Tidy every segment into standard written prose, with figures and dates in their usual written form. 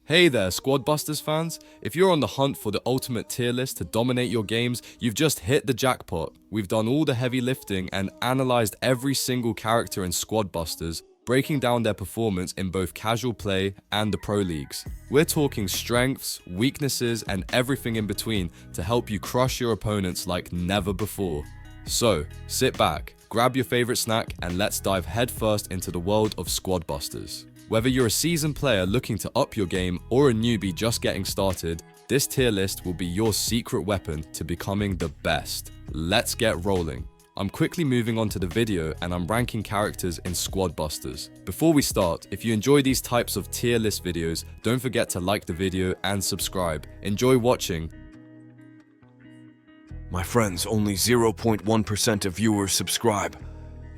Hey there, Squad Busters fans. If you're on the hunt for the ultimate tier list to dominate your games, you've just hit the jackpot. We've done all the heavy lifting and analyzed every single character in Squad Busters, breaking down their performance in both casual play and the pro leagues. We're talking strengths, weaknesses, and everything in between to help you crush your opponents like never before. So, sit back, grab your favorite snack, and let's dive headfirst into the world of Squad Busters. Whether you're a seasoned player looking to up your game or a newbie just getting started, this tier list will be your secret weapon to becoming the best. Let's get rolling. I'm quickly moving on to the video and I'm ranking characters in Squad Busters. Before we start, if you enjoy these types of tier list videos, don't forget to like the video and subscribe. Enjoy watching. My friends, only 0.1% of viewers subscribe.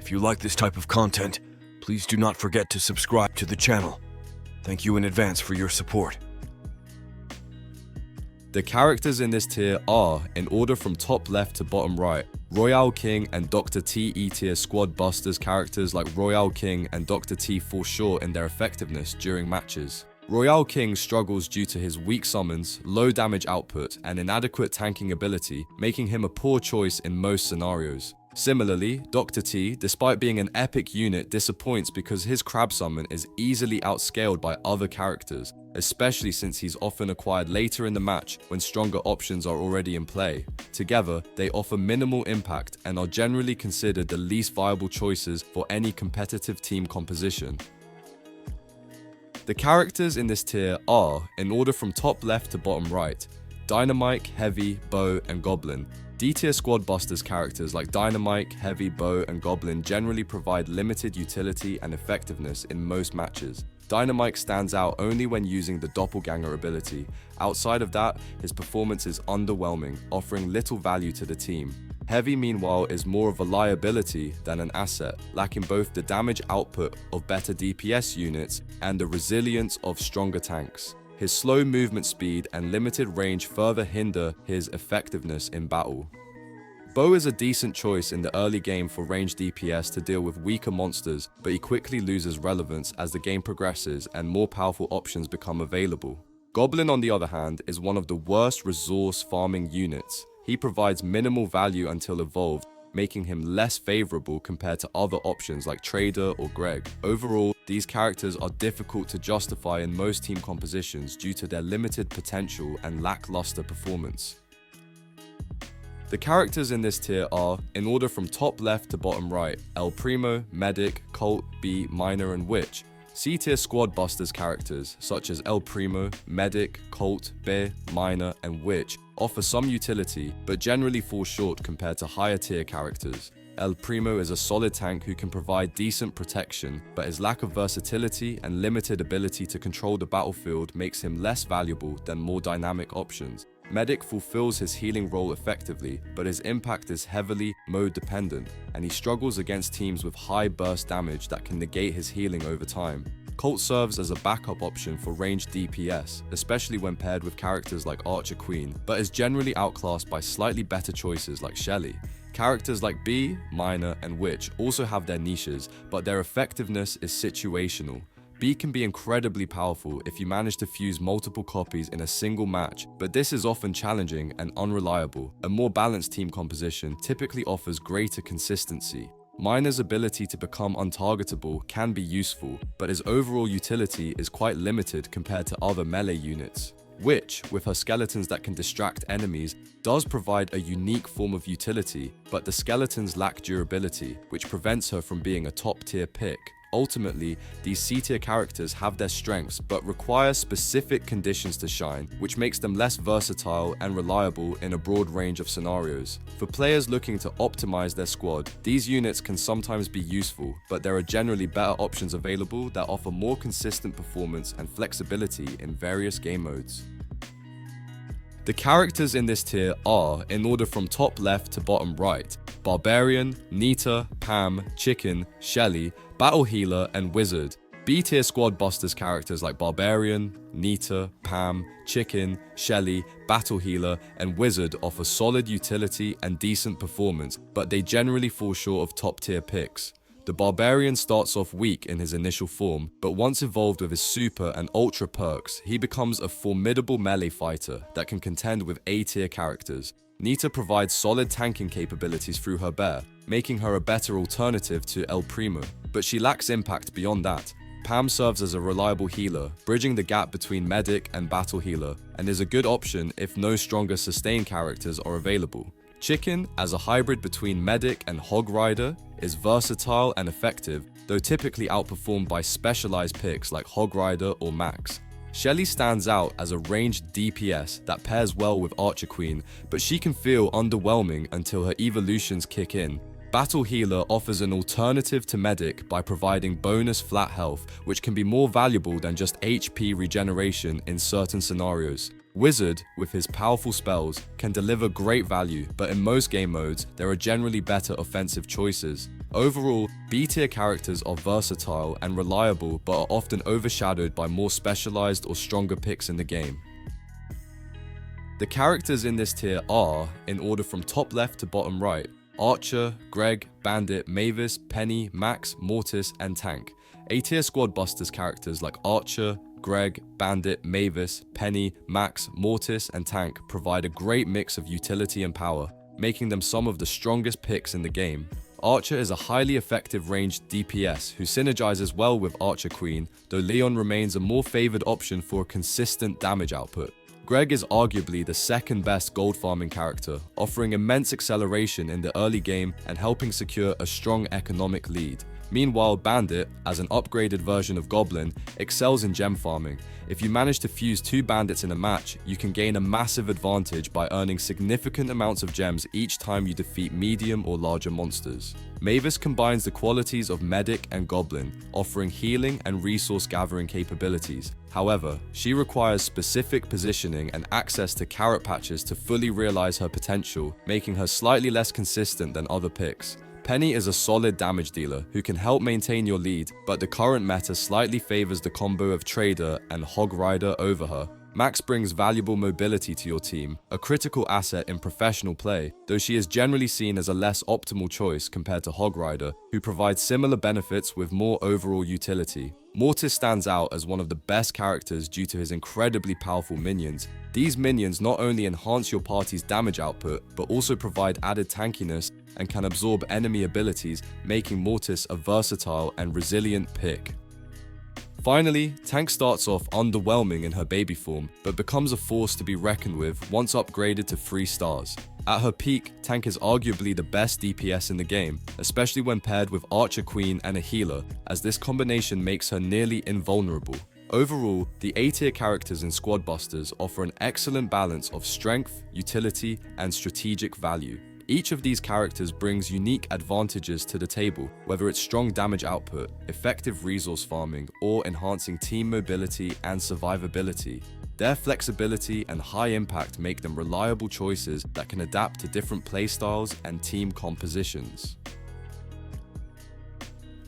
If you like this type of content, please do not forget to subscribe to the channel. Thank you in advance for your support. The characters in this tier are, in order from top left to bottom right, Royale King and Dr. T E tier Squad Busters characters like Royale King and Dr. T fall short in their effectiveness during matches. Royale King struggles due to his weak summons, low damage output, and inadequate tanking ability, making him a poor choice in most scenarios. Similarly, Dr. T, despite being an epic unit, disappoints because his crab summon is easily outscaled by other characters, especially since he's often acquired later in the match when stronger options are already in play. Together, they offer minimal impact and are generally considered the least viable choices for any competitive team composition. The characters in this tier are, in order from top left to bottom right, Dynamite, Heavy, Bow, and Goblin. D-tier Squad Busters characters like Dynamite, Heavy, Bow, and Goblin generally provide limited utility and effectiveness in most matches. Dynamite stands out only when using the Doppelganger ability. Outside of that, his performance is underwhelming, offering little value to the team. Heavy, meanwhile, is more of a liability than an asset, lacking both the damage output of better DPS units and the resilience of stronger tanks. His slow movement speed and limited range further hinder his effectiveness in battle. Bow is a decent choice in the early game for ranged DPS to deal with weaker monsters, but he quickly loses relevance as the game progresses and more powerful options become available. Goblin, on the other hand, is one of the worst resource farming units. He provides minimal value until evolved, making him less favorable compared to other options like Trader or Greg. Overall, these characters are difficult to justify in most team compositions due to their limited potential and lackluster performance. The characters in this tier are, in order from top left to bottom right, El Primo, Medic, Colt, B, Miner, and Witch. C-tier Squad Busters characters such as El Primo, Medic, Colt, B, Miner, and Witch offer some utility, but generally fall short compared to higher tier characters. El Primo is a solid tank who can provide decent protection, but his lack of versatility and limited ability to control the battlefield makes him less valuable than more dynamic options. Medic fulfills his healing role effectively, but his impact is heavily mode dependent, and he struggles against teams with high burst damage that can negate his healing over time. Colt serves as a backup option for ranged DPS, especially when paired with characters like Archer Queen, but is generally outclassed by slightly better choices like Shelly. Characters like B, Miner, and Witch also have their niches, but their effectiveness is situational. B can be incredibly powerful if you manage to fuse multiple copies in a single match, but this is often challenging and unreliable. A more balanced team composition typically offers greater consistency. Miner's ability to become untargetable can be useful, but his overall utility is quite limited compared to other melee units. Witch, with her skeletons that can distract enemies, does provide a unique form of utility, but the skeletons lack durability, which prevents her from being a top-tier pick. Ultimately, these C-tier characters have their strengths but require specific conditions to shine, which makes them less versatile and reliable in a broad range of scenarios. For players looking to optimize their squad, these units can sometimes be useful, but there are generally better options available that offer more consistent performance and flexibility in various game modes. The characters in this tier are, in order from top left to bottom right, Barbarian, Nita, Pam, Chicken, Shelly, Battle Healer, and Wizard. B-tier Squad Busters characters like Barbarian, Nita, Pam, Chicken, Shelly, Battle Healer, and Wizard offer solid utility and decent performance, but they generally fall short of top-tier picks. The Barbarian starts off weak in his initial form, but once evolved with his super and ultra perks, he becomes a formidable melee fighter that can contend with A-tier characters. Nita provides solid tanking capabilities through her bear, making her a better alternative to El Primo, but she lacks impact beyond that. Pam serves as a reliable healer, bridging the gap between medic and battle healer, and is a good option if no stronger sustain characters are available. Chicken, as a hybrid between medic and hog rider, is versatile and effective, though typically outperformed by specialized picks like hog rider or max. Shelly stands out as a ranged DPS that pairs well with Archer Queen, but she can feel underwhelming until her evolutions kick in. Battle Healer offers an alternative to Medic by providing bonus flat health, which can be more valuable than just HP regeneration in certain scenarios. Wizard, with his powerful spells, can deliver great value, but in most game modes, there are generally better offensive choices. Overall, B-tier characters are versatile and reliable, but are often overshadowed by more specialized or stronger picks in the game. The characters in this tier are, in order from top left to bottom right, Archer, Greg, Bandit, Mavis, Penny, Max, Mortis, and Tank. A-tier squad busters characters like Archer, Greg, Bandit, Mavis, Penny, Max, Mortis, and Tank provide a great mix of utility and power, making them some of the strongest picks in the game. Archer is a highly effective ranged DPS who synergizes well with Archer Queen, though Leon remains a more favored option for a consistent damage output. Greg is arguably the second best gold farming character, offering immense acceleration in the early game and helping secure a strong economic lead. Meanwhile, Bandit, as an upgraded version of Goblin, excels in gem farming. If you manage to fuse two bandits in a match, you can gain a massive advantage by earning significant amounts of gems each time you defeat medium or larger monsters. Mavis combines the qualities of Medic and Goblin, offering healing and resource gathering capabilities. However, she requires specific positioning and access to carrot patches to fully realize her potential, making her slightly less consistent than other picks. Penny is a solid damage dealer who can help maintain your lead, but the current meta slightly favors the combo of Trader and Hog Rider over her. Max brings valuable mobility to your team, a critical asset in professional play, though she is generally seen as a less optimal choice compared to Hog Rider, who provides similar benefits with more overall utility. Mortis stands out as one of the best characters due to his incredibly powerful minions. These minions not only enhance your party's damage output, but also provide added tankiness and can absorb enemy abilities, making Mortis a versatile and resilient pick. Finally, Tank starts off underwhelming in her baby form, but becomes a force to be reckoned with once upgraded to 3 stars. At her peak, Tank is arguably the best DPS in the game, especially when paired with Archer Queen and a healer, as this combination makes her nearly invulnerable. Overall, the A-tier characters in Squad Busters offer an excellent balance of strength, utility, and strategic value. Each of these characters brings unique advantages to the table, whether it's strong damage output, effective resource farming, or enhancing team mobility and survivability. Their flexibility and high impact make them reliable choices that can adapt to different playstyles and team compositions.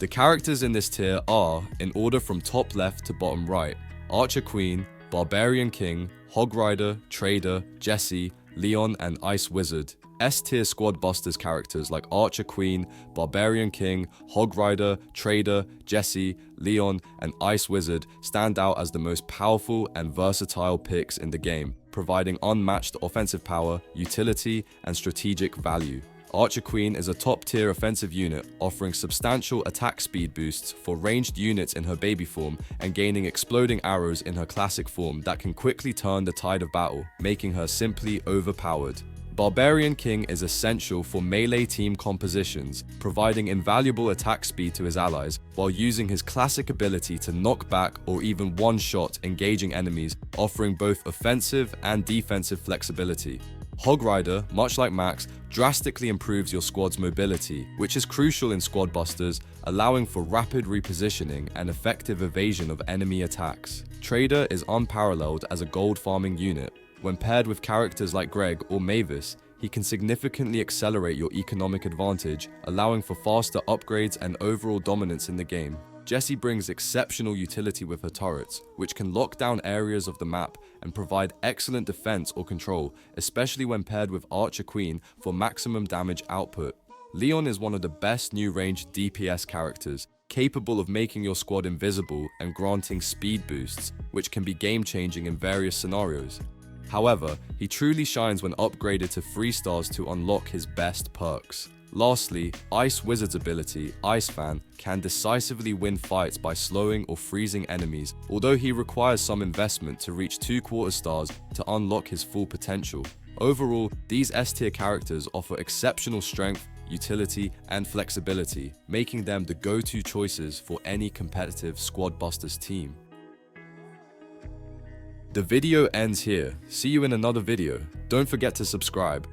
The characters in this tier are, in order from top left to bottom right, Archer Queen, Barbarian King, Hog Rider, Trader, Jesse, Leon, and Ice Wizard. S-tier squad busters characters like Archer Queen, Barbarian King, Hog Rider, Trader, Jesse, Leon, and Ice Wizard stand out as the most powerful and versatile picks in the game, providing unmatched offensive power, utility, and strategic value. Archer Queen is a top-tier offensive unit, offering substantial attack speed boosts for ranged units in her baby form and gaining exploding arrows in her classic form that can quickly turn the tide of battle, making her simply overpowered. Barbarian King is essential for melee team compositions, providing invaluable attack speed to his allies, while using his classic ability to knock back or even one-shot engaging enemies, offering both offensive and defensive flexibility. Hog Rider, much like Max, drastically improves your squad's mobility, which is crucial in Squad Busters, allowing for rapid repositioning and effective evasion of enemy attacks. Trader is unparalleled as a gold farming unit. When paired with characters like Greg or Mavis, he can significantly accelerate your economic advantage, allowing for faster upgrades and overall dominance in the game. Jessie brings exceptional utility with her turrets, which can lock down areas of the map and provide excellent defense or control, especially when paired with Archer Queen for maximum damage output. Leon is one of the best new range DPS characters, capable of making your squad invisible and granting speed boosts, which can be game-changing in various scenarios. However, he truly shines when upgraded to 3 stars to unlock his best perks. Lastly, Ice Wizard's ability, Ice Fan, can decisively win fights by slowing or freezing enemies, although he requires some investment to reach 2/4 stars to unlock his full potential. Overall, these S-tier characters offer exceptional strength, utility, and flexibility, making them the go-to choices for any competitive Squad Busters team. The video ends here. See you in another video. Don't forget to subscribe.